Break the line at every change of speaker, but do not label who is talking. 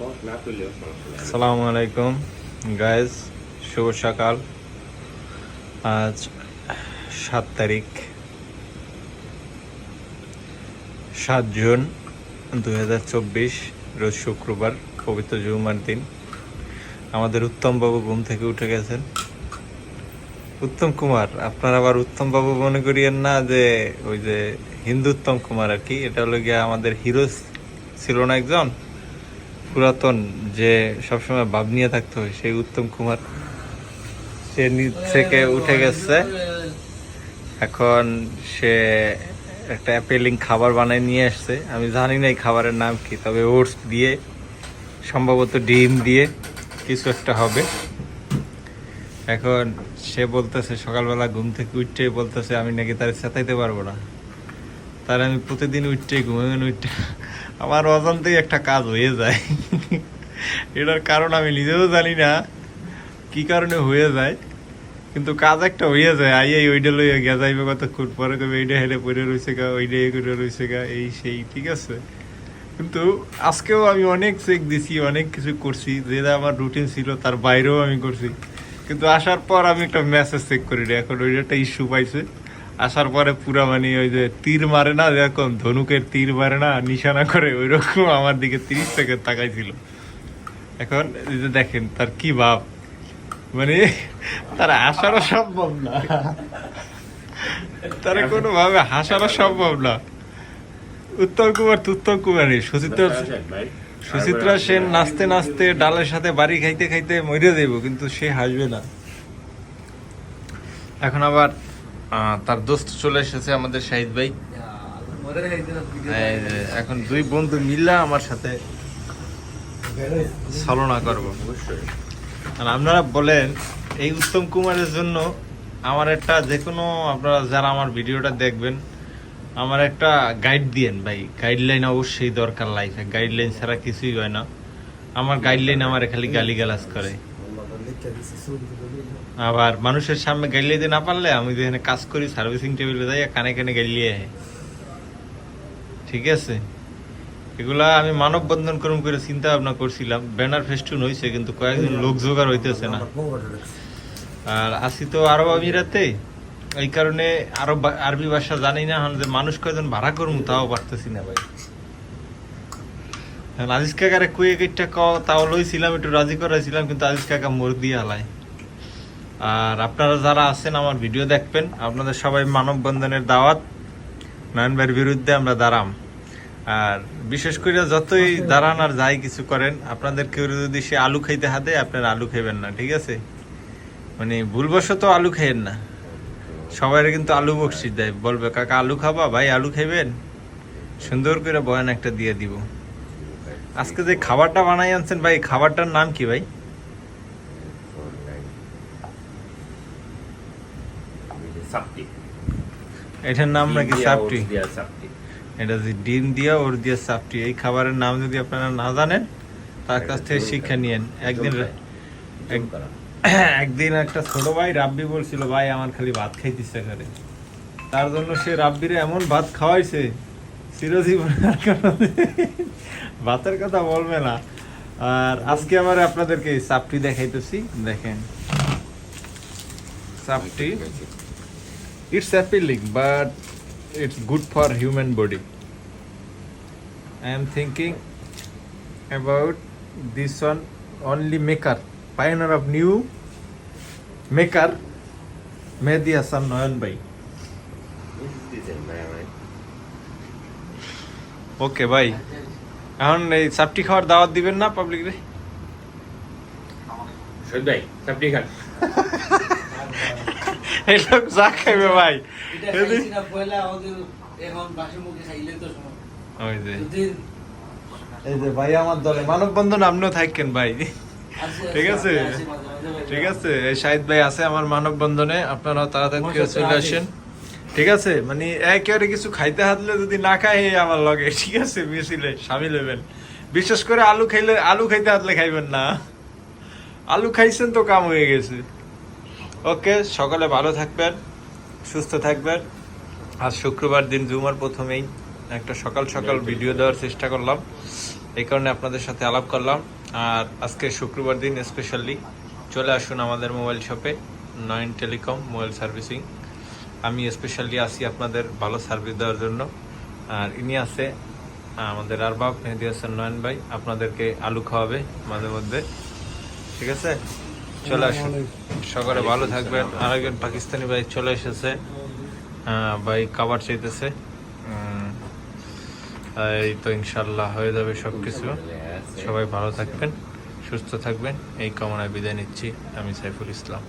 আসসালামু আলাইকুম গাইজ, শুভ সকাল। আজ 7 তারিখ 7 জুন 2024, রোজ শুক্রবার, পবিত্র জুমার দিন। আমাদের উত্তম বাবু ঘুম থেকে উঠে গেছেন। উত্তম কুমার, আপনার আবার উত্তম বাবু মনে করিয়েন না যে ওই যে হিন্দু উত্তম কুমার আর কি। এটা হলো গিয়ে আমাদের হিরো ছিল না একজন পুরাতন, যে সবসময় ভাব নিয়ে থাকতে হয়, সেই উত্তম কুমার। সে নিচ থেকে উঠে গেছে, এখন সে একটা অ্যাপেলিং খাবার বানায় নিয়ে আসছে। আমি জানি না এই খাবারের নাম কি, তবে ওটস দিয়ে, সম্ভবত ডিম দিয়ে কিছু একটা হবে। এখন সে বলতেছে সকালবেলা ঘুম থেকে উঠতে বলতেছে আমি নাকি তার চেতাইতে পারবো না। তার আমি প্রতিদিন উঠতেই ঘুমাবেন উঠতে আমার অজান্তেই একটা কাজ হয়ে যায়। এটার কারণ আমি নিজেও জানি না কি কারণে হয়ে যায়, কিন্তু কাজ একটা হয়ে যায়। আইয়াই ওইটা লইয়া গিয়া যাইবে কতক্ষণ পরে, কবে এইটা হেলে পড়ে রয়েছে গা, ওইটা করে রয়েছে গা, এই সেই, ঠিক আছে। কিন্তু আজকেও আমি অনেক চেক দিছি, অনেক কিছু করছি, যেটা আমার রুটিন ছিল তার বাইরেও আমি করছি। কিন্তু আসার পর আমি একটা মেসেজ চেক করি না, এখন ওইটা একটা ইস্যু পাইছে। আসার পরে পুরা মানে ওই যে তীর মারে না, যেরকম ধনুকের তীর মারে না, নিশানা করে, ওই রকম আমার দিকে 30 সেকেন্ড তাকাইছিল। এখন এই যে দেখেন তার কি ভাব, মানে তার হাসানো সম্ভব না, তার কোনো ভাবে হাসানো সম্ভব না। উত্তম কুমার তো উত্তম কুমারই। সুচিত্রা সেন নাচতে নাচতে ডালের সাথে বাড়ি খাইতে খাইতে মরে দেব, কিন্তু সে হাসবে না। এখন আবার তার দোস্ত চলে এসেছে, আমাদের শাহিদ ভাই। এখন দুই বন্ধু মিল্লা আমার সাথে ছলনা করবো। আর আপনারা বলেন এই উত্তম কুমারের জন্য আমার একটা, যে কোনো আপনারা যারা আমার ভিডিওটা দেখবেন, আমার একটা গাইড দিয়েন ভাই। গাইডলাইন অবশ্যই দরকার লাইফে, গাইডলাইন ছাড়া কিছুই হয় না। আমার গাইডলাইন আমার খালি গালিগালাজ করে, আবার মানুষের সামনে গাইলে দিতে না পারলে আমি যেখানে কাজ করি সার্ভিসিং টেবিলে যাই কানে কানে গাইলিয়ে আহে, ঠিক আছে। এগুলা আমি মানববন্ধন করম করে চিন্তা ভাবনা করছিলাম, ব্যানার ফেস্টুন হয়েছে, কিন্তু কয়েকজন লোক জোগাড় হইতেছে না। আর আসি তো আরব আমিরাতে, এই কারণে আরবি ভাষা জানি না, যে মানুষ কয়জন ভাড়া করবো তাও পারতেছি না ভাই। আজিজ কাকারে কুয়ে কেটটা তাও লইছিলাম, একটু রাজি করাইছিলাম, কিন্তু আজিজ কাকা মোর দিয়ে হালায়। আর আপনারা যারা আছেন আমার ভিডিও দেখবেন, আপনাদের সবাই মানববন্ধনের দাওয়াত। নয়ন ভাইয়ের বিরুদ্ধে আমরা দাঁড়াম। আর বিশেষ করে যতই দাঁড়ান আর যাই কিছু করেন, আপনাদের কেউ যদি সে আলু খাইতে হাতে, আপনারা আলু খাইবেন না, ঠিক আছে। মানে ভুলবশত আলু খাইবেন না। সবাই কিন্তু আলু বকশিস দেয়, বলবে কাকা আলু খাবা, ভাই আলু খাইবেন, সুন্দর করে বয়ান একটা দিয়ে দিব। আজকে যে খাবারটা বানাই আনছেন ভাই, খাবারটার নাম কি ভাই? এটার নাম নাকি সাপটি? এটা যে ডিম দিয়া ওর দিয়া সাপটি, এই খাবারের নাম যদি আপনারা না জানেন তার কাছ থেকে শিক্ষা নিয়েন। একদিন একটা ছোট ভাই রাব্বি বলছিল, ভাই আমার খালি ভাত খাইতে ইচ্ছা করে, তার জন্য সে রাব্বিরে এমন ভাত খাওয়াইছে চিরজীবন ভাতের কথা বলবে না। আর আজকে আবার আপনাদেরকে সাপটি দেখাইতেছি, দেখেন সাপটি। It's appealing, but it's good for human body. I am thinking about this one, only maker, pioneer of new maker, Mehdi Hassan Noyan bhai. Okay ভাই, এখন এই সাপটি খাওয়ার দাওয়াত দিবেন না পাবলিক রে?
শহীদ ভাই সাপটি খান।
এই লোক যা খাইবে ভাই, এই যে ভাই আমার দলে মানববন্ধন, আপনিও থাকেন ভাই, ঠিক আছে, ঠিক আছে। এই শাহিদ ভাই আছে আমার মানববন্ধনে, আপনারাও তাড়াতাড়ি চলে আসেন, ঠিক আছে। মানে একেবারে কিছু খাইতে হাতলে যদি না খাই আমার লগে, ঠিক আছে, মিছিলে সামিল হইবেন। বিশেষ করে আলু খাইলে, আলু খাইতে হাতলে খাইবেন না, আলু খাইছেন তো কাম হয়ে গেছে। ওকে, সকালে ভালো থাকবেন, সুস্থ থাকবেন। আজ শুক্রবার দিন, জুমার প্রথমেই একটা সকাল সকাল ভিডিও দেওয়ার চেষ্টা করলাম। এই কারণে আপনাদের সাথে আলাপ করলাম। আর আজকে শুক্রবার দিন স্পেশালি চলে আসুন আমাদের মোবাইল শপে, নয়ন টেলিকম মোবাইল সার্ভিসিং। আমি স্পেশালি আসি আপনাদের ভালো সার্ভিস দেওয়ার জন্য। আর ইনি আছে আমাদের আরবাব মেহেদী হাসান নয়ন ভাই, আপনাদেরকে আলু খাওয়াবে মাঝে মধ্যে, ঠিক আছে? চলে আসুন, সকালে ভালো থাকবেন। আরেকজন পাকিস্তানি ভাই চলে এসেছে, ভাই খাবার চাইতেছে। এই তো ইনশাল্লাহ হয়ে যাবে সবকিছু। সবাই ভালো থাকবেন, সুস্থ থাকবেন, এই কামনায় বিদায় নিচ্ছি। আমি সাইফুল ইসলাম।